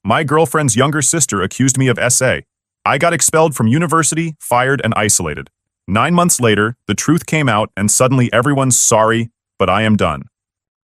My girlfriend's younger sister accused me of SA. I got expelled from university, fired, and isolated. 9 months later, the truth came out and suddenly everyone's sorry, but I am done.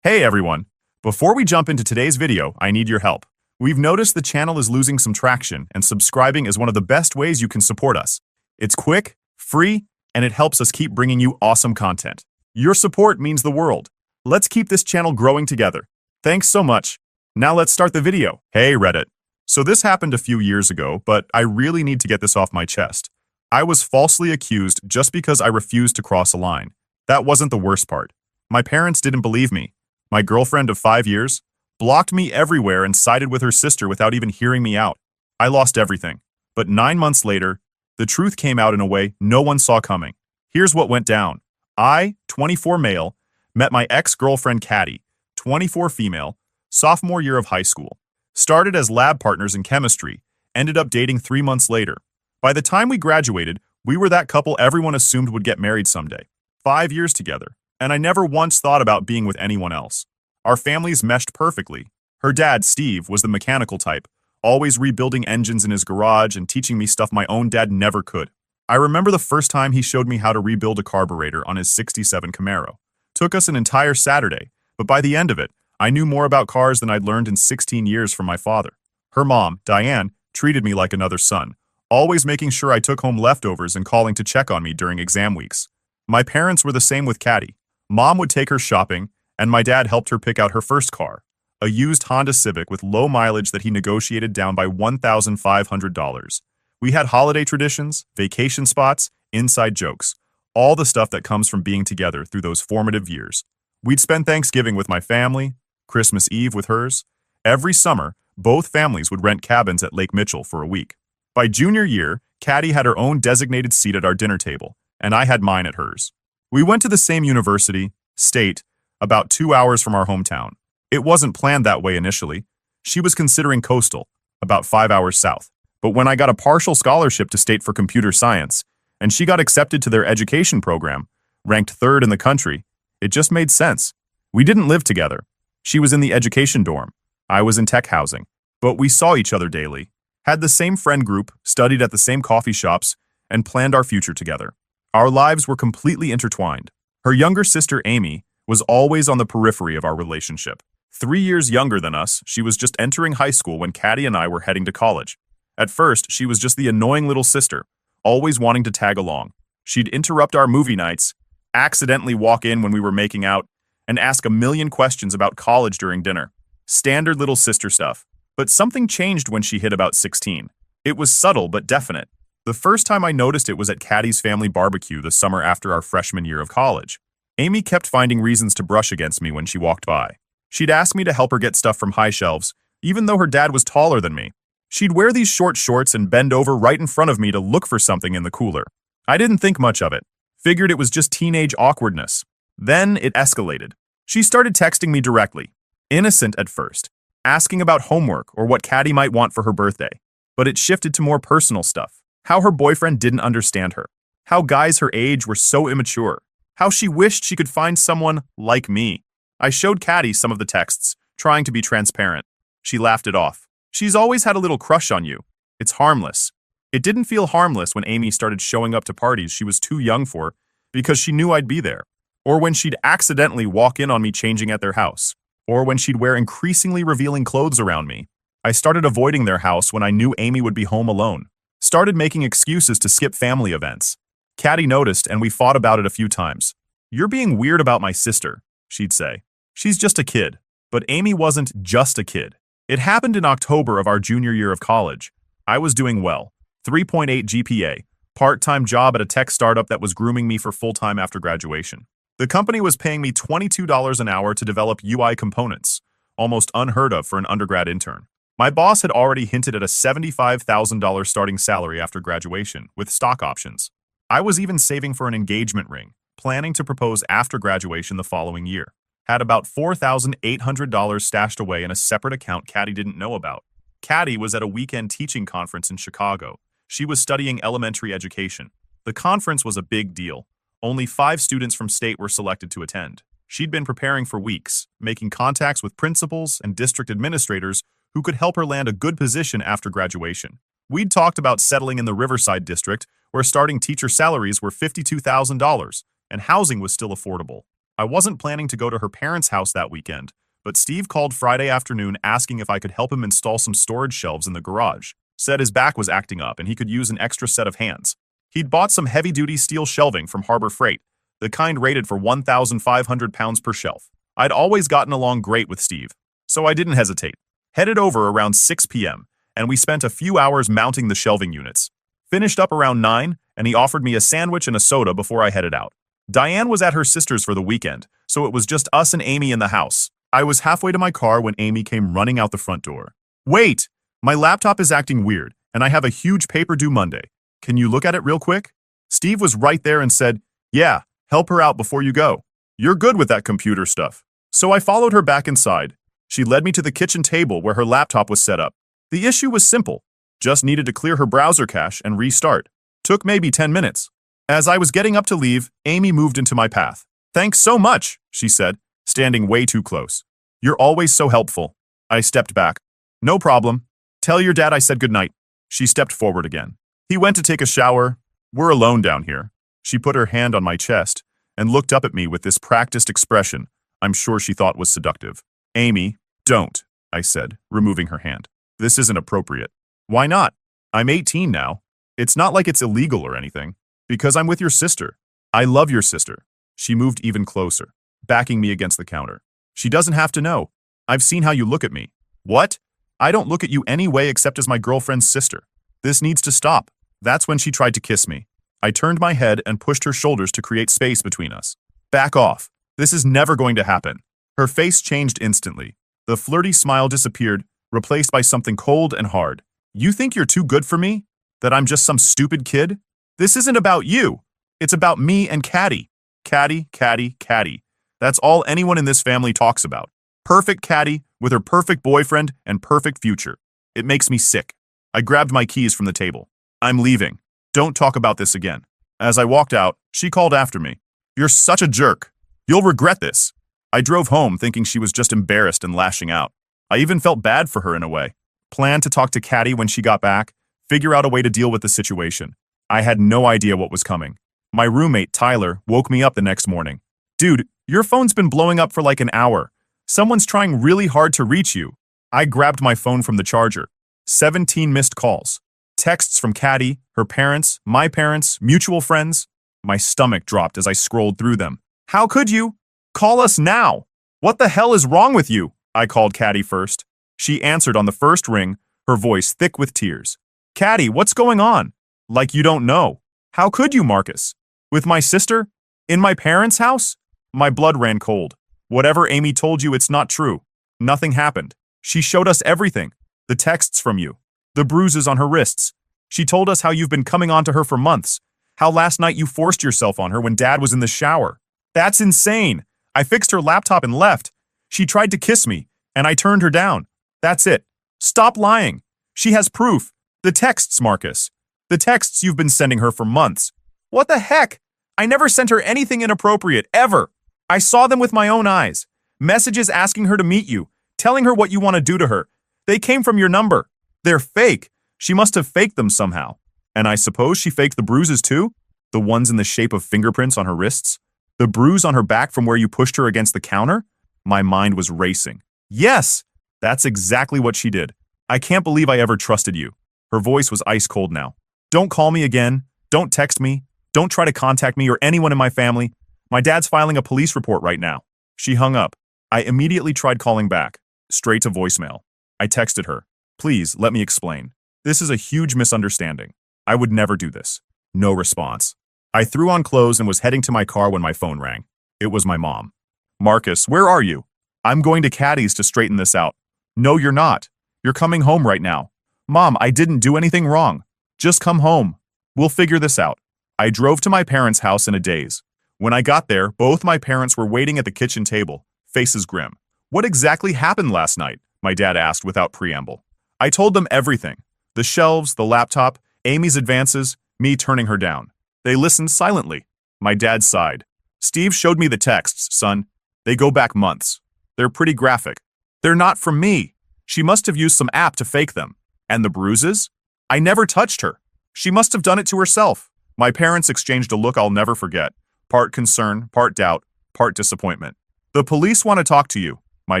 Hey everyone! Before we jump into today's video, I need your help. We've noticed the channel is losing some traction, and subscribing is one of the best ways you can support us. It's quick, free, and it helps us keep bringing you awesome content. Your support means the world. Let's keep this channel growing together. Thanks so much. Now let's start the video. Hey Reddit. So this happened a few years ago, but I really need to get this off my chest. I was falsely accused just because I refused to cross a line. That wasn't the worst part. My parents didn't believe me. My girlfriend of 5 years blocked me everywhere and sided with her sister without even hearing me out. I lost everything. But 9 months later, the truth came out in a way no one saw coming. Here's what went down. I, 24 male, met my ex-girlfriend Caddy, 24 female, sophomore year of high school. Started as lab partners in chemistry, ended up dating 3 months later. By the time we graduated, we were that couple everyone assumed would get married someday. 5 years together, and I never once thought about being with anyone else. Our families meshed perfectly. Her dad, Steve, was the mechanical type, always rebuilding engines in his garage and teaching me stuff my own dad never could. I remember the first time he showed me how to rebuild a carburetor on his '67 Camaro. Took us an entire Saturday, but by the end of it, I knew more about cars than I'd learned in 16 years from my father. Her mom, Diane, treated me like another son, always making sure I took home leftovers and calling to check on me during exam weeks. My parents were the same with Caddy. Mom would take her shopping, and my dad helped her pick out her first car, a used Honda Civic with low mileage that he negotiated down by $1,500. We had holiday traditions, vacation spots, inside jokes, all the stuff that comes from being together through those formative years. We'd spend Thanksgiving with my family, Christmas Eve with hers. Every summer, both families would rent cabins at Lake Mitchell for a week. By junior year, Caddy had her own designated seat at our dinner table, and I had mine at hers. We went to the same university, state, about 2 hours from our hometown. It wasn't planned that way initially. She was considering coastal, about 5 hours south. But when I got a partial scholarship to state for computer science, and she got accepted to their education program, ranked third in the country, it just made sense. We didn't live together. She was in the education dorm. I was in tech housing. But we saw each other daily, had the same friend group, studied at the same coffee shops, and planned our future together. Our lives were completely intertwined. Her younger sister, Amy, was always on the periphery of our relationship. 3 years younger than us, she was just entering high school when Caddy and I were heading to college. At first, she was just the annoying little sister, always wanting to tag along. She'd interrupt our movie nights, accidentally walk in when we were making out, and ask a million questions about college during dinner. Standard little sister stuff. But something changed when she hit about 16. It was subtle but definite. The first time I noticed it was at Caddy's family barbecue the summer after our freshman year of college. Amy kept finding reasons to brush against me when she walked by. She'd ask me to help her get stuff from high shelves, even though her dad was taller than me. She'd wear these short shorts and bend over right in front of me to look for something in the cooler. I didn't think much of it. Figured it was just teenage awkwardness. Then it escalated. She started texting me directly, innocent at first, asking about homework or what Caddy might want for her birthday. But it shifted to more personal stuff. How her boyfriend didn't understand her. How guys her age were so immature. How she wished she could find someone like me. I showed Caddy some of the texts, trying to be transparent. She laughed it off. She's always had a little crush on you. It's harmless. It didn't feel harmless when Amy started showing up to parties she was too young for because she knew I'd be there. Or when she'd accidentally walk in on me changing at their house. Or when she'd wear increasingly revealing clothes around me. I started avoiding their house when I knew Amy would be home alone. Started making excuses to skip family events. Caddy noticed and we fought about it a few times. "You're being weird about my sister," she'd say. "She's just a kid." But Amy wasn't just a kid. It happened in October of our junior year of college. I was doing well. 3.8 GPA, part-time job at a tech startup that was grooming me for full-time after graduation. The company was paying me $22 an hour to develop UI components, almost unheard of for an undergrad intern. My boss had already hinted at a $75,000 starting salary after graduation, with stock options. I was even saving for an engagement ring, planning to propose after graduation the following year. Had about $4,800 stashed away in a separate account Caddy didn't know about. Caddy was at a weekend teaching conference in Chicago. She was studying elementary education. The conference was a big deal. Only 5 students from state were selected to attend. She'd been preparing for weeks, making contacts with principals and district administrators who could help her land a good position after graduation. We'd talked about settling in the Riverside district, where starting teacher salaries were $52,000, and housing was still affordable. I wasn't planning to go to her parents' house that weekend, but Steve called Friday afternoon asking if I could help him install some storage shelves in the garage. Said his back was acting up and he could use an extra set of hands. He'd bought some heavy-duty steel shelving from Harbor Freight, the kind rated for 1,500 pounds per shelf. I'd always gotten along great with Steve, so I didn't hesitate. Headed over around 6 p.m., and we spent a few hours mounting the shelving units. Finished up around 9, and he offered me a sandwich and a soda before I headed out. Diane was at her sister's for the weekend, so it was just us and Amy in the house. I was halfway to my car when Amy came running out the front door. "Wait! My laptop is acting weird, and I have a huge paper due Monday. Can you look at it real quick?" Steve was right there and said, "Yeah, help her out before you go. You're good with that computer stuff." So I followed her back inside. She led me to the kitchen table where her laptop was set up. The issue was simple. Just needed to clear her browser cache and restart. Took maybe 10 minutes. As I was getting up to leave, Amy moved into my path. "Thanks so much," she said, standing way too close. "You're always so helpful." I stepped back. "No problem. Tell your dad I said goodnight." She stepped forward again. He went to take a shower. "We're alone down here." She put her hand on my chest and looked up at me with this practiced expression I'm sure she thought was seductive. "Amy, don't," I said, removing her hand. "This isn't appropriate." "Why not? I'm 18 now. It's not like it's illegal or anything. Because I'm with your sister. I love your sister." She moved even closer, backing me against the counter. "She doesn't have to know. I've seen how you look at me." "What? I don't look at you any way except as my girlfriend's sister. This needs to stop." That's when she tried to kiss me. I turned my head and pushed her shoulders to create space between us. "Back off. This is never going to happen." Her face changed instantly. The flirty smile disappeared, replaced by something cold and hard. "You think you're too good for me? That I'm just some stupid kid? This isn't about you. It's about me and Caddy. Caddy, Caddy, Caddy. That's all anyone in this family talks about. Perfect Caddy with her perfect boyfriend and perfect future. It makes me sick." I grabbed my keys from the table. "I'm leaving. Don't talk about this again." As I walked out, she called after me. "You're such a jerk. You'll regret this." I drove home thinking she was just embarrassed and lashing out. I even felt bad for her in a way. Planned to talk to Caddy when she got back, figure out a way to deal with the situation. I had no idea what was coming. My roommate, Tyler, woke me up the next morning. "Dude, your phone's been blowing up for like an hour. Someone's trying really hard to reach you." I grabbed my phone from the charger. 17 missed calls. Texts from Caddy, her parents, my parents, mutual friends. My stomach dropped as I scrolled through them. "How could you? Call us now. What the hell is wrong with you?" I called Caddy first. She answered on the first ring, her voice thick with tears. "Caddy, what's going on?" "Like you don't know. How could you, Marcus? With my sister? In my parents' house?" My blood ran cold. "Whatever Amy told you, it's not true. Nothing happened. She showed us everything. The texts from you. The bruises on her wrists. She told us how you've been coming on to her for months. How last night you forced yourself on her when Dad was in the shower. That's insane. I fixed her laptop and left. She tried to kiss me, and I turned her down. That's it. Stop lying. She has proof. The texts, Marcus. The texts you've been sending her for months." "What the heck? I never sent her anything inappropriate, ever. I saw them with my own eyes. Messages asking her to meet you, telling her what you want to do to her. They came from your number. They're fake. She must have faked them somehow. And I suppose she faked the bruises too? The ones in the shape of fingerprints on her wrists? The bruise on her back from where you pushed her against the counter?" My mind was racing. "Yes, that's exactly what she did. I can't believe I ever trusted you." Her voice was ice cold now. "Don't call me again. Don't text me. Don't try to contact me or anyone in my family. My dad's filing a police report right now." She hung up. I immediately tried calling back, straight to voicemail. I texted her. "Please, let me explain. This is a huge misunderstanding. I would never do this." No response. I threw on clothes and was heading to my car when my phone rang. It was my mom. "Marcus, where are you?" "I'm going to Caddy's to straighten this out." "No, you're not. You're coming home right now." "Mom, I didn't do anything wrong. Just come home. We'll figure this out." I drove to my parents' house in a daze. When I got there, both my parents were waiting at the kitchen table, faces grim. "What exactly happened last night?" my dad asked without preamble. I told them everything. The shelves, the laptop, Amy's advances, me turning her down. They listened silently. My dad sighed. "Steve showed me the texts, son. They go back months. They're pretty graphic. They're not from me. She must have used some app to fake them. And the bruises? I never touched her. She must have done it to herself. My parents exchanged a look I'll never forget. Part concern, part doubt, part disappointment. The police want to talk to you, my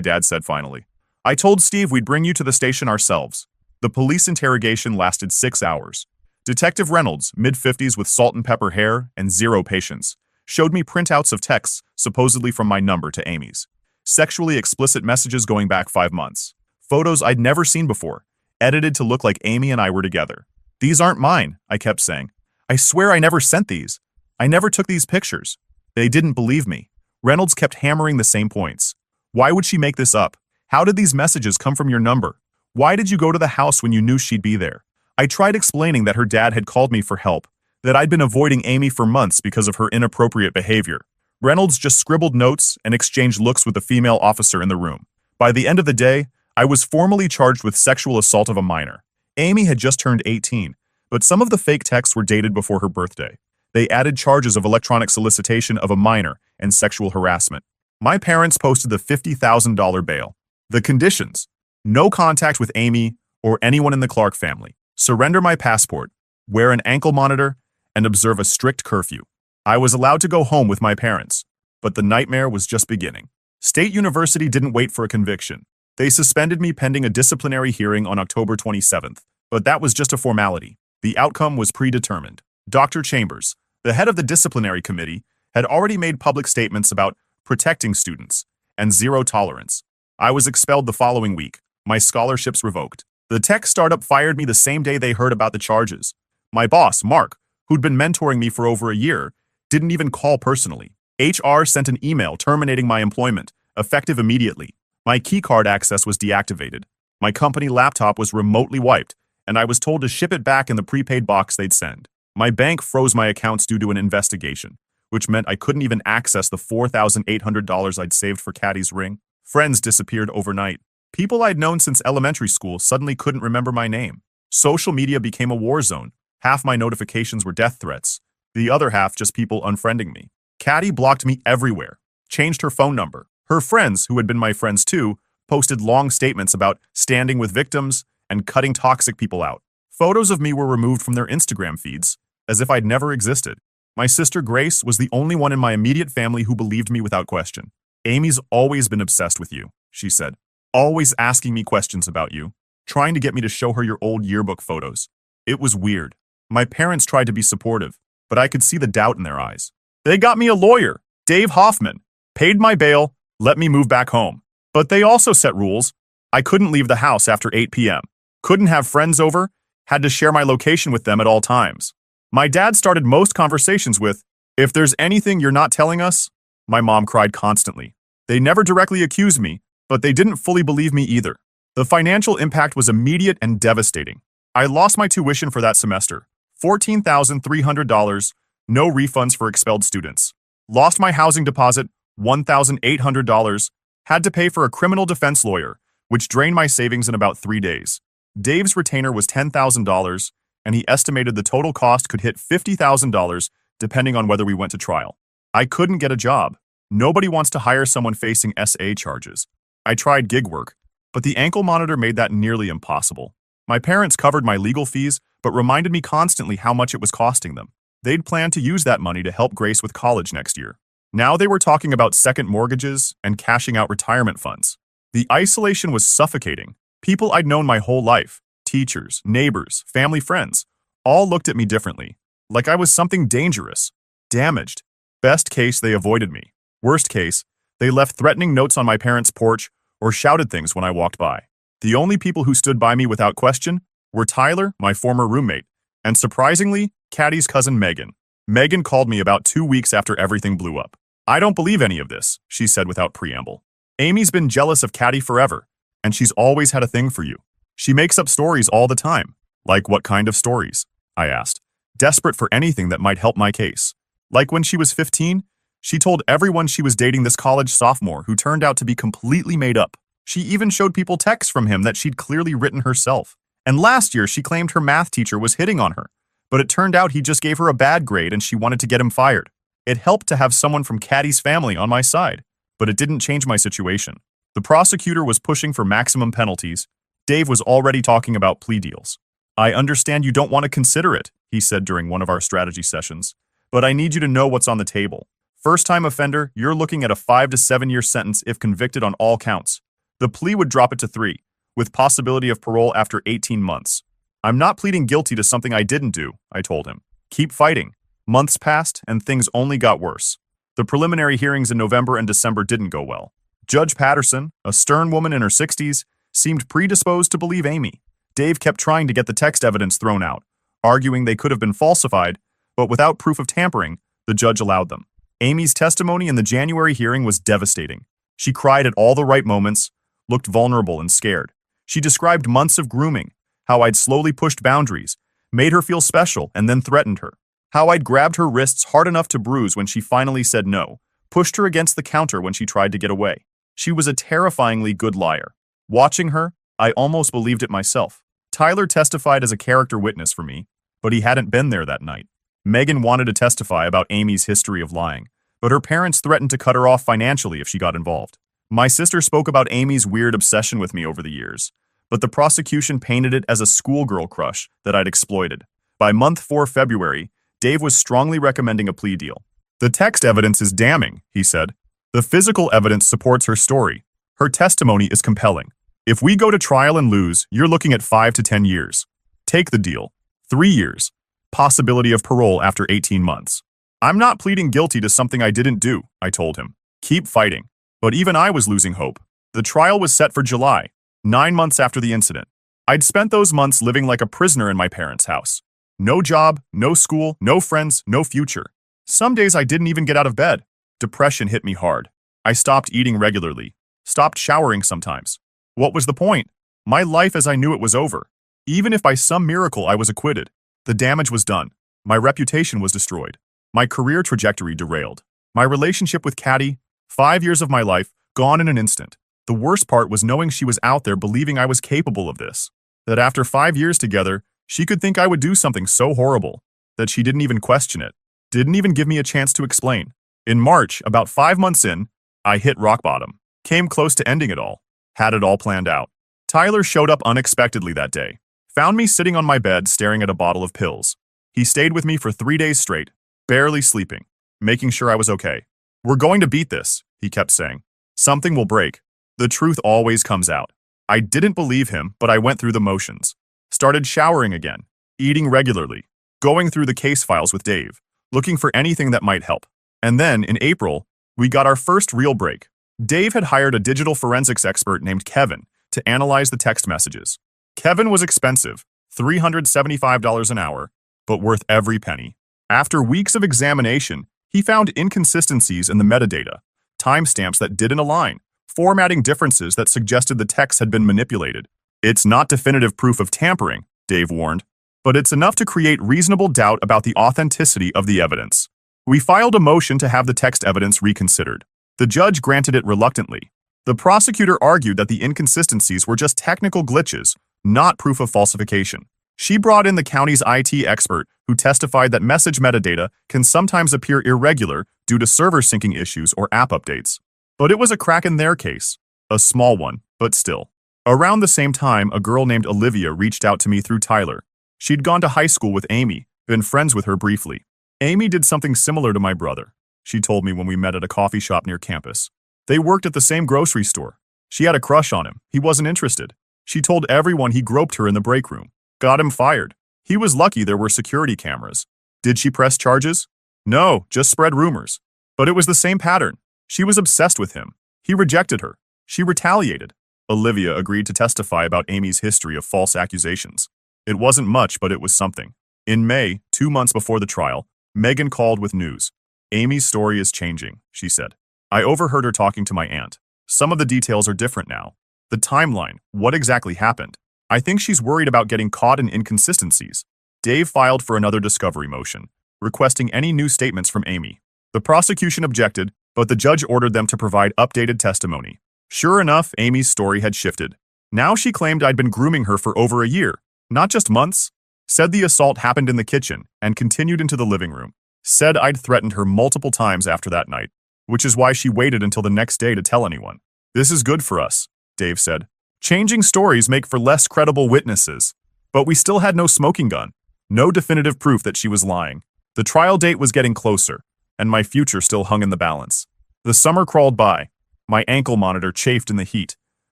dad said finally. I told Steve we'd bring you to the station ourselves. The police interrogation lasted 6 hours. Detective Reynolds, mid-50s with salt and pepper hair and zero patience, showed me printouts of texts supposedly from my number to Amy's. Sexually explicit messages going back 5 months. Photos I'd never seen before, edited to look like Amy and I were together. These aren't mine, I kept saying. I swear I never sent these. I never took these pictures. They didn't believe me. Reynolds kept hammering the same points. Why would she make this up? How did these messages come from your number? Why did you go to the house when you knew she'd be there? I tried explaining that her dad had called me for help, that I'd been avoiding Amy for months because of her inappropriate behavior. Reynolds just scribbled notes and exchanged looks with the female officer in the room. By the end of the day, I was formally charged with sexual assault of a minor. Amy had just turned 18, but some of the fake texts were dated before her birthday. They added charges of electronic solicitation of a minor and sexual harassment. My parents posted the $50,000 bail. The conditions: no contact with Amy or anyone in the Clark family. Surrender my passport, wear an ankle monitor, and observe a strict curfew. I was allowed to go home with my parents, but the nightmare was just beginning. State University didn't wait for a conviction. They suspended me pending a disciplinary hearing on October 27th, but that was just a formality. The outcome was predetermined. Dr. Chambers, the head of the disciplinary committee, had already made public statements about protecting students and zero tolerance. I was expelled the following week, my scholarships revoked. The tech startup fired me the same day they heard about the charges. My boss, Mark, who'd been mentoring me for over a year, didn't even call personally. HR sent an email terminating my employment, effective immediately. My keycard access was deactivated. My company laptop was remotely wiped, and I was told to ship it back in the prepaid box they'd send. My bank froze my accounts due to an investigation, which meant I couldn't even access the $4,800 I'd saved for Caddy's ring. Friends disappeared overnight. People I'd known since elementary school suddenly couldn't remember my name. Social media became a war zone. Half my notifications were death threats. The other half just people unfriending me. Caddy blocked me everywhere, changed her phone number. Her friends, who had been my friends too, posted long statements about standing with victims and cutting toxic people out. Photos of me were removed from their Instagram feeds, as if I'd never existed. My sister Grace was the only one in my immediate family who believed me without question. Amy's always been obsessed with you, she said. Always asking me questions about you, trying to get me to show her your old yearbook photos. It was weird. My parents tried to be supportive, but I could see the doubt in their eyes. They got me a lawyer, Dave Hoffman, paid my bail, let me move back home. But they also set rules. I couldn't leave the house after 8 p.m., couldn't have friends over, had to share my location with them at all times. My dad started most conversations with, "If there's anything you're not telling us," my mom cried constantly. They never directly accused me, but they didn't fully believe me either. The financial impact was immediate and devastating. I lost my tuition for that semester, $14,300, no refunds for expelled students. Lost my housing deposit, $1,800, had to pay for a criminal defense lawyer, which drained my savings in about 3 days. Dave's retainer was $10,000, and he estimated the total cost could hit $50,000 depending on whether we went to trial. I couldn't get a job. Nobody wants to hire someone facing SA charges. I tried gig work, but the ankle monitor made that nearly impossible. My parents covered my legal fees, but reminded me constantly how much it was costing them. They'd planned to use that money to help Grace with college next year. Now they were talking about second mortgages and cashing out retirement funds. The isolation was suffocating. People I'd known my whole life, teachers, neighbors, family friends, all looked at me differently, like I was something dangerous, damaged. Best case, they avoided me. Worst case, they left threatening notes on my parents' porch or shouted things when I walked by. The only people who stood by me without question were Tyler, my former roommate, and surprisingly, Caddy's cousin Megan. Megan called me about 2 weeks after everything blew up. "I don't believe any of this," she said without preamble. "Amy's been jealous of Caddy forever, and she's always had a thing for you. She makes up stories all the time." "Like what kind of stories?" I asked, desperate for anything that might help my case. Like when she was 15, she told everyone she was dating this college sophomore who turned out to be completely made up. She even showed people texts from him that she'd clearly written herself. And last year, she claimed her math teacher was hitting on her, but it turned out he just gave her a bad grade and she wanted to get him fired. It helped to have someone from Caddy's family on my side, but it didn't change my situation. The prosecutor was pushing for maximum penalties. Dave was already talking about plea deals. "I understand you don't want to consider it," he said during one of our strategy sessions, "but I need you to know what's on the table. First-time offender, you're looking at a 5 to 7-year sentence if convicted on all counts. The plea would drop it to 3, with possibility of parole after 18 months. I'm not pleading guilty to something I didn't do," I told him. "Keep fighting." Months passed, and things only got worse. The preliminary hearings in November and December didn't go well. Judge Patterson, a stern woman in her 60s, seemed predisposed to believe Amy. Dave kept trying to get the text evidence thrown out, arguing they could have been falsified, but without proof of tampering, the judge allowed them. Amy's testimony in the January hearing was devastating. She cried at all the right moments, looked vulnerable and scared. She described months of grooming, how I'd slowly pushed boundaries, made her feel special, and then threatened her. How I'd grabbed her wrists hard enough to bruise when she finally said no, pushed her against the counter when she tried to get away. She was a terrifyingly good liar. Watching her, I almost believed it myself. Tyler testified as a character witness for me, but he hadn't been there that night. Megan wanted to testify about Amy's history of lying, but her parents threatened to cut her off financially if she got involved. My sister spoke about Amy's weird obsession with me over the years, but the prosecution painted it as a schoolgirl crush that I'd exploited. By month 4 February, Dave was strongly recommending a plea deal. "The text evidence is damning," he said. "The physical evidence supports her story. Her testimony is compelling. If we go to trial and lose, you're looking at 5 to 10 years. Take the deal. 3 years. Possibility of parole after 18 months. I'm not pleading guilty to something I didn't do," I told him. "Keep fighting." But even I was losing hope. The trial was set for July, 9 months after the incident. I'd spent those months living like a prisoner in my parents' house. No job, no school, no friends, no future. Some days I didn't even get out of bed. Depression hit me hard. I stopped eating regularly, stopped showering sometimes. What was the point? My life as I knew it was over. Even if by some miracle I was acquitted, the damage was done. My reputation was destroyed. My career trajectory derailed. My relationship with Caddy, 5 years of my life, gone in an instant. The worst part was knowing she was out there believing I was capable of this. That after 5 years together, she could think I would do something so horrible that she didn't even question it. Didn't even give me a chance to explain. In March, about 5 months in, I hit rock bottom. Came close to ending it all. Had it all planned out. Tyler showed up unexpectedly that day. Found me sitting on my bed staring at a bottle of pills. He stayed with me for 3 days straight, barely sleeping, making sure I was okay. "We're going to beat this," he kept saying. "Something will break. The truth always comes out." I didn't believe him, but I went through the motions. Started showering again, eating regularly, going through the case files with Dave, looking for anything that might help. And then, in April, we got our first real break. Dave had hired a digital forensics expert named Kevin to analyze the text messages. Kevin was expensive, $375 an hour, but worth every penny. After weeks of examination, he found inconsistencies in the metadata, timestamps that didn't align, formatting differences that suggested the text had been manipulated. "It's not definitive proof of tampering," Dave warned, "but it's enough to create reasonable doubt about the authenticity of the evidence." We filed a motion to have the text evidence reconsidered. The judge granted it reluctantly. The prosecutor argued that the inconsistencies were just technical glitches, not proof of falsification. She brought in the county's IT expert, who testified that message metadata can sometimes appear irregular due to server syncing issues or app updates. But it was a crack in their case. A small one, but still. Around the same time, a girl named Olivia reached out to me through Tyler. She'd gone to high school with Amy, been friends with her briefly. Amy did something similar to my brother, she told me when we met at a coffee shop near campus. They worked at the same grocery store. She had a crush on him. He wasn't interested. She told everyone he groped her in the break room. Got him fired. He was lucky there were security cameras. Did she press charges? No, just spread rumors. But it was the same pattern. She was obsessed with him. He rejected her. She retaliated. Olivia agreed to testify about Amy's history of false accusations. It wasn't much, but it was something. In May, 2 months before the trial, Megan called with news. "Amy's story is changing," she said. I overheard her talking to my aunt. Some of the details are different now. The timeline, what exactly happened. I think she's worried about getting caught in inconsistencies. Dave filed for another discovery motion, requesting any new statements from Amy. The prosecution objected, but the judge ordered them to provide updated testimony. Sure enough, Amy's story had shifted. Now she claimed I'd been grooming her for over a year, not just months. Said the assault happened in the kitchen and continued into the living room. Said I'd threatened her multiple times after that night, which is why she waited until the next day to tell anyone. This is good for us, Dave said. Changing stories make for less credible witnesses. But we still had no smoking gun, no definitive proof that she was lying. The trial date was getting closer, and my future still hung in the balance. The summer crawled by. My ankle monitor chafed in the heat.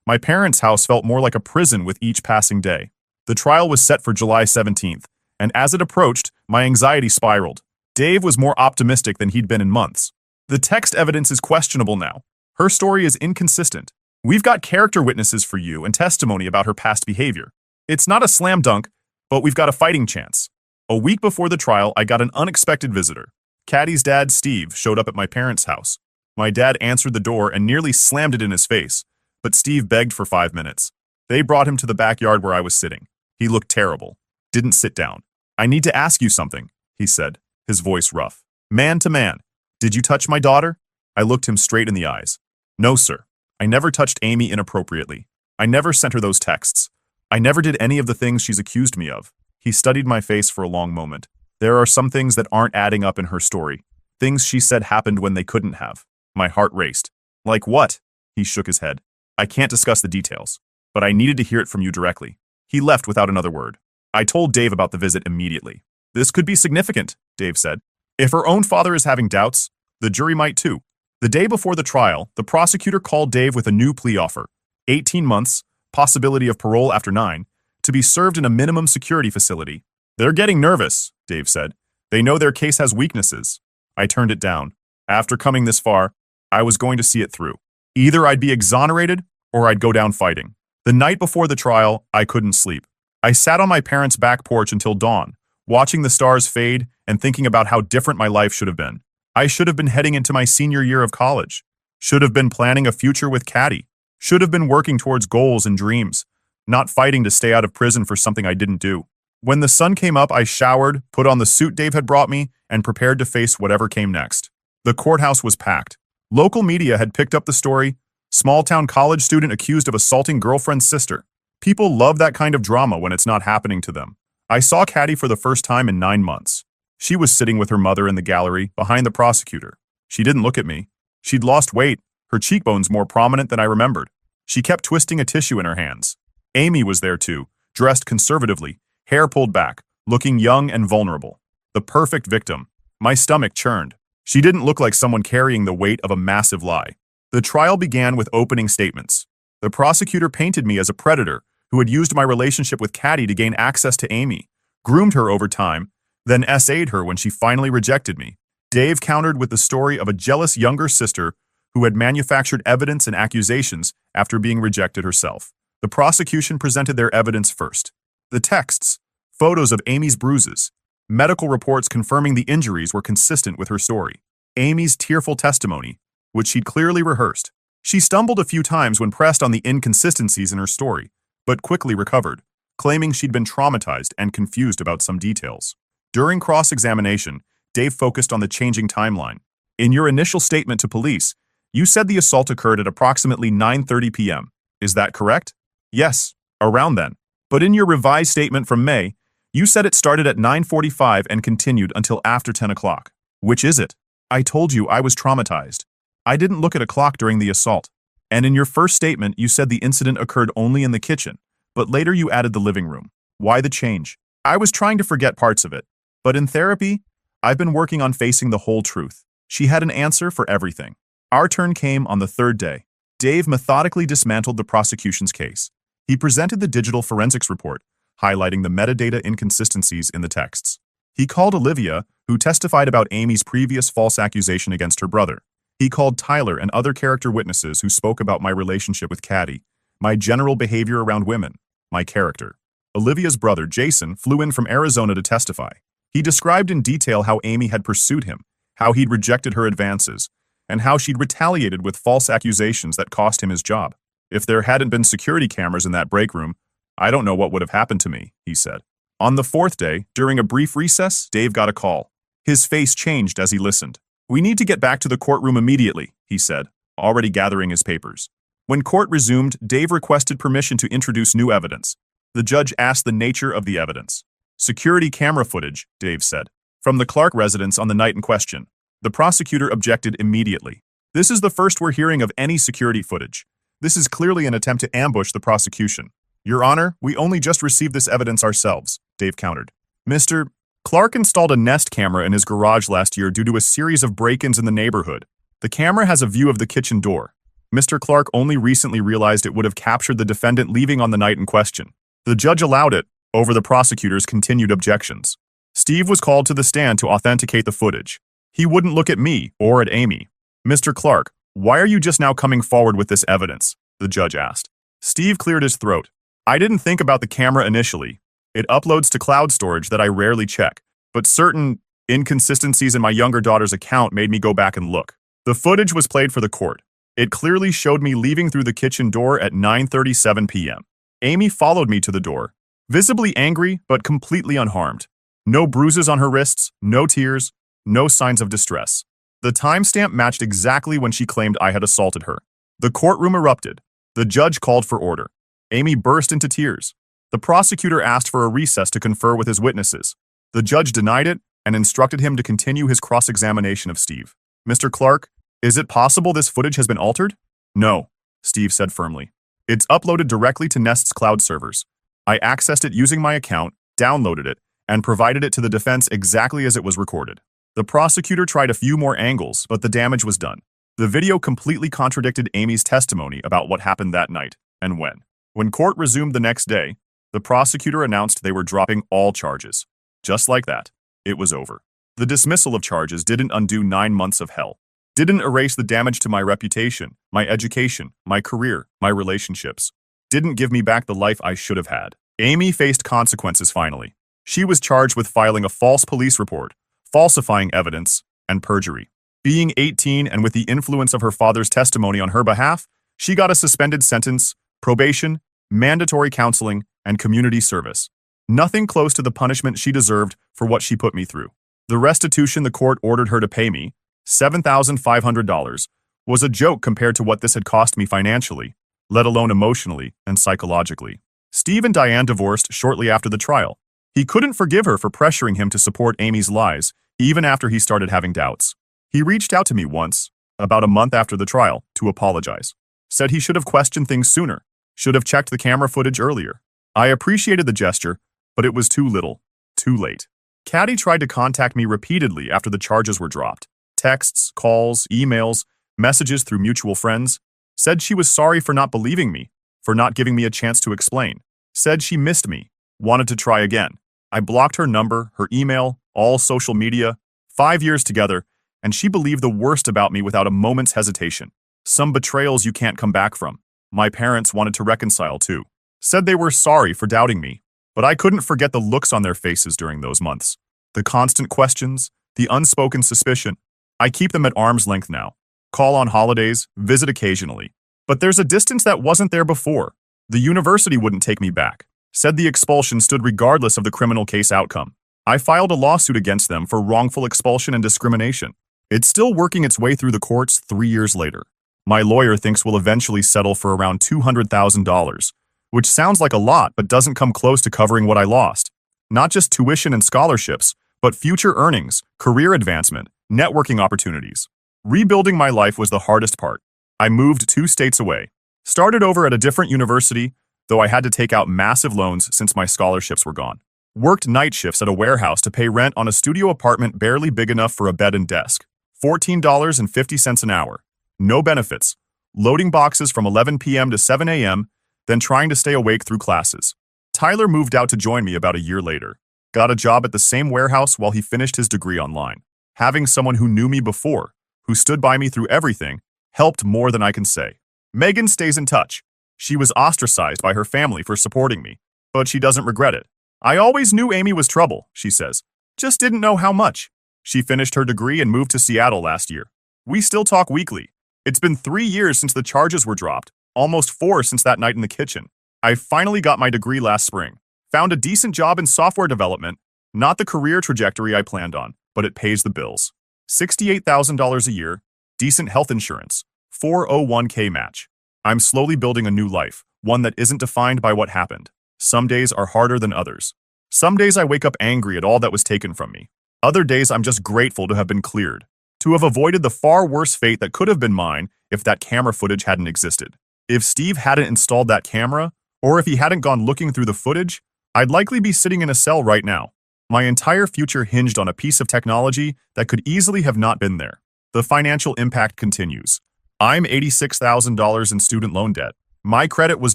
My parents' house felt more like a prison with each passing day. The trial was set for July 17th, and as it approached, my anxiety spiraled. Dave was more optimistic than he'd been in months. The text evidence is questionable now. Her story is inconsistent. We've got character witnesses for you and testimony about her past behavior. It's not a slam dunk, but we've got a fighting chance. A week before the trial, I got an unexpected visitor. Caddy's dad, Steve, showed up at my parents' house. My dad answered the door and nearly slammed it in his face, but Steve begged for 5 minutes. They brought him to the backyard where I was sitting. He looked terrible. Didn't sit down. I need to ask you something, he said, his voice rough. Man to man, did you touch my daughter? I looked him straight in the eyes. No, sir. I never touched Amy inappropriately. I never sent her those texts. I never did any of the things she's accused me of. He studied my face for a long moment. There are some things that aren't adding up in her story. Things she said happened when they couldn't have. My heart raced. Like what? He shook his head. I can't discuss the details, but I needed to hear it from you directly. He left without another word. I told Dave about the visit immediately. This could be significant, Dave said. If her own father is having doubts, the jury might too. The day before the trial, the prosecutor called Dave with a new plea offer. 18 months, possibility of parole after 9, to be served in a minimum security facility. They're getting nervous, Dave said. They know their case has weaknesses. I turned it down. After coming this far, I was going to see it through. Either I'd be exonerated or I'd go down fighting. The night before the trial, I couldn't sleep. I sat on my parents' back porch until dawn, watching the stars fade and thinking about how different my life should have been. I should have been heading into my senior year of college. Should have been planning a future with Caddy. Should have been working towards goals and dreams, not fighting to stay out of prison for something I didn't do. When the sun came up, I showered, put on the suit Dave had brought me, and prepared to face whatever came next. The courthouse was packed. Local media had picked up the story. Small-town college student accused of assaulting girlfriend's sister. People love that kind of drama when it's not happening to them. I saw Caddy for the first time in 9 months. She was sitting with her mother in the gallery, behind the prosecutor. She didn't look at me. She'd lost weight, her cheekbones more prominent than I remembered. She kept twisting a tissue in her hands. Amy was there too, dressed conservatively, hair pulled back, looking young and vulnerable. The perfect victim. My stomach churned. She didn't look like someone carrying the weight of a massive lie. The trial began with opening statements. The prosecutor painted me as a predator who had used my relationship with Caddy to gain access to Amy, groomed her over time, then SA'd her when she finally rejected me. Dave countered with the story of a jealous younger sister who had manufactured evidence and accusations after being rejected herself. The prosecution presented their evidence first. The texts, photos of Amy's bruises, medical reports confirming the injuries were consistent with her story. Amy's tearful testimony, which she'd clearly rehearsed. She stumbled a few times when pressed on the inconsistencies in her story, but quickly recovered, claiming she'd been traumatized and confused about some details. During cross-examination, Dave focused on the changing timeline. In your initial statement to police, you said the assault occurred at approximately 9:30 p.m. Is that correct? Yes, around then. But in your revised statement from May, you said it started at 9:45 and continued until after 10 o'clock. Which is it? I told you I was traumatized. I didn't look at a clock during the assault. And in your first statement, you said the incident occurred only in the kitchen, but later you added the living room. Why the change? I was trying to forget parts of it. But in therapy, I've been working on facing the whole truth. She had an answer for everything. Our turn came on the third day. Dave methodically dismantled the prosecution's case. He presented the digital forensics report, highlighting the metadata inconsistencies in the texts. He called Olivia, who testified about Amy's previous false accusation against her brother. He called Tyler and other character witnesses who spoke about my relationship with Caddy, my general behavior around women, my character. Olivia's brother, Jason, flew in from Arizona to testify. He described in detail how Amy had pursued him, how he'd rejected her advances, and how she'd retaliated with false accusations that cost him his job. If there hadn't been security cameras in that break room, I don't know what would have happened to me, he said. On the fourth day, during a brief recess, Dave got a call. His face changed as he listened. We need to get back to the courtroom immediately, he said, already gathering his papers. When court resumed, Dave requested permission to introduce new evidence. The judge asked the nature of the evidence. Security camera footage, Dave said, from the Clark residence on the night in question. The prosecutor objected immediately. This is the first we're hearing of any security footage. This is clearly an attempt to ambush the prosecution. Your Honor, we only just received this evidence ourselves, Dave countered. Mr. Clark installed a Nest camera in his garage last year due to a series of break-ins in the neighborhood. The camera has a view of the kitchen door. Mr. Clark only recently realized it would have captured the defendant leaving on the night in question. The judge allowed it, over the prosecutor's continued objections. Steve was called to the stand to authenticate the footage. He wouldn't look at me or at Amy. Mr. Clark, why are you just now coming forward with this evidence? The judge asked. Steve cleared his throat. I didn't think about the camera initially. It uploads to cloud storage that I rarely check, but certain inconsistencies in my younger daughter's account made me go back and look. The footage was played for the court. It clearly showed me leaving through the kitchen door at 9:37 p.m. Amy followed me to the door, visibly angry but completely unharmed. No bruises on her wrists, no tears, no signs of distress. The timestamp matched exactly when she claimed I had assaulted her. The courtroom erupted. The judge called for order. Amy burst into tears. The prosecutor asked for a recess to confer with his witnesses. The judge denied it and instructed him to continue his cross-examination of Steve. Mr. Clark, is it possible this footage has been altered? No, Steve said firmly. It's uploaded directly to Nest's cloud servers. I accessed it using my account, downloaded it, and provided it to the defense exactly as it was recorded. The prosecutor tried a few more angles, but the damage was done. The video completely contradicted Amy's testimony about what happened that night and when. When court resumed the next day, the prosecutor announced they were dropping all charges. Just like that, it was over. The dismissal of charges didn't undo 9 months of hell. Didn't erase the damage to my reputation, my education, my career, my relationships. Didn't give me back the life I should have had. Amy faced consequences finally. She was charged with filing a false police report, falsifying evidence, and perjury. Being 18 and with the influence of her father's testimony on her behalf, she got a suspended sentence, probation, mandatory counseling, and community service. Nothing close to the punishment she deserved for what she put me through. The restitution the court ordered her to pay me, $7,500, was a joke compared to what this had cost me financially, let alone emotionally and psychologically. Steve and Diane divorced shortly after the trial. He couldn't forgive her for pressuring him to support Amy's lies, even after he started having doubts. He reached out to me once, about a month after the trial, to apologize. Said he should have questioned things sooner, should have checked the camera footage earlier. I appreciated the gesture, but it was too little, too late. Caddy tried to contact me repeatedly after the charges were dropped. Texts, calls, emails, messages through mutual friends. Said she was sorry for not believing me, for not giving me a chance to explain. Said she missed me, wanted to try again. I blocked her number, her email, all social media, 5 years together, and she believed the worst about me without a moment's hesitation. Some betrayals you can't come back from. My parents wanted to reconcile too. Said they were sorry for doubting me, but I couldn't forget the looks on their faces during those months. The constant questions, the unspoken suspicion. I keep them at arm's length now. Call on holidays, visit occasionally. But there's a distance that wasn't there before. The university wouldn't take me back. Said the expulsion stood regardless of the criminal case outcome. I filed a lawsuit against them for wrongful expulsion and discrimination. It's still working its way through the courts 3 years later. My lawyer thinks we'll eventually settle for around $200,000, which sounds like a lot but doesn't come close to covering what I lost. Not just tuition and scholarships, but future earnings, career advancement, networking opportunities. Rebuilding my life was the hardest part. I moved 2 states away. Started over at a different university, though I had to take out massive loans since my scholarships were gone. Worked night shifts at a warehouse to pay rent on a studio apartment barely big enough for a bed and desk. $14.50 an hour. No benefits. Loading boxes from 11 p.m. to 7 a.m., then trying to stay awake through classes. Tyler moved out to join me about a year later. Got a job at the same warehouse while he finished his degree online. Having someone who knew me before, who stood by me through everything, helped more than I can say. Megan stays in touch. She was ostracized by her family for supporting me, but she doesn't regret it. I always knew Amy was trouble, she says. Just didn't know how much. She finished her degree and moved to Seattle last year. We still talk weekly. It's been 3 years since the charges were dropped, almost 4 since that night in the kitchen. I finally got my degree last spring. Found a decent job in software development, not the career trajectory I planned on, but it pays the bills. $68,000 a year, decent health insurance, 401k match. I'm slowly building a new life, one that isn't defined by what happened. Some days are harder than others. Some days I wake up angry at all that was taken from me. Other days I'm just grateful to have been cleared, to have avoided the far worse fate that could have been mine if that camera footage hadn't existed. If Steve hadn't installed that camera, or if he hadn't gone looking through the footage, I'd likely be sitting in a cell right now. My entire future hinged on a piece of technology that could easily have not been there. The financial impact continues. I'm $86,000 in student loan debt. My credit was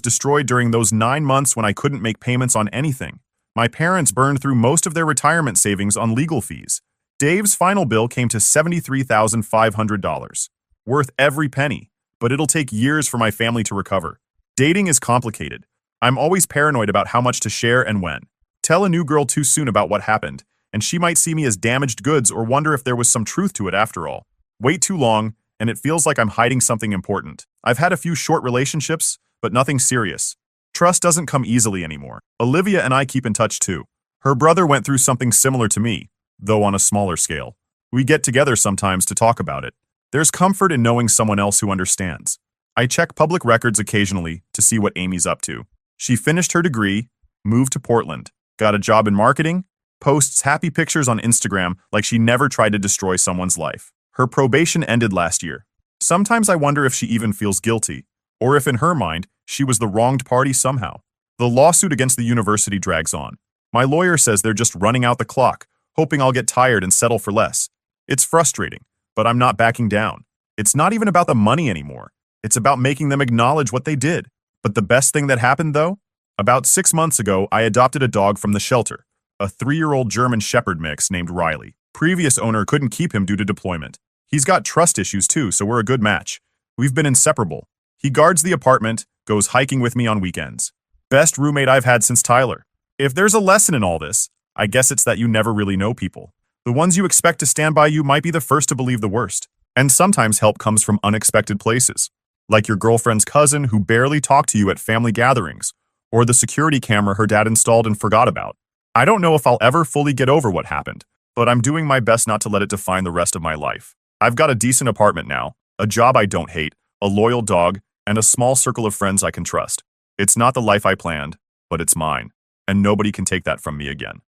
destroyed during those 9 months when I couldn't make payments on anything. My parents burned through most of their retirement savings on legal fees. Dave's final bill came to $73,500. Worth every penny, but it'll take years for my family to recover. Dating is complicated. I'm always paranoid about how much to share and when. Tell a new girl too soon about what happened, and she might see me as damaged goods or wonder if there was some truth to it after all. Wait too long, and it feels like I'm hiding something important. I've had a few short relationships, but nothing serious. Trust doesn't come easily anymore. Olivia and I keep in touch too. Her brother went through something similar to me, though on a smaller scale. We get together sometimes to talk about it. There's comfort in knowing someone else who understands. I check public records occasionally to see what Amy's up to. She finished her degree, moved to Portland, got a job in marketing, posts happy pictures on Instagram like she never tried to destroy someone's life. Her probation ended last year. Sometimes I wonder if she even feels guilty, or if in her mind, she was the wronged party somehow. The lawsuit against the university drags on. My lawyer says they're just running out the clock, hoping I'll get tired and settle for less. It's frustrating, but I'm not backing down. It's not even about the money anymore. It's about making them acknowledge what they did. But the best thing that happened, though? About 6 months ago, I adopted a dog from the shelter, a 3-year-old German Shepherd mix named Riley. Previous owner couldn't keep him due to deployment. He's got trust issues too, so we're a good match. We've been inseparable. He guards the apartment, goes hiking with me on weekends. Best roommate I've had since Tyler. If there's a lesson in all this, I guess it's that you never really know people. The ones you expect to stand by you might be the first to believe the worst. And sometimes help comes from unexpected places. Like your girlfriend's cousin who barely talked to you at family gatherings, or the security camera her dad installed and forgot about. I don't know if I'll ever fully get over what happened, but I'm doing my best not to let it define the rest of my life. I've got a decent apartment now, a job I don't hate, a loyal dog, and a small circle of friends I can trust. It's not the life I planned, but it's mine, and nobody can take that from me again.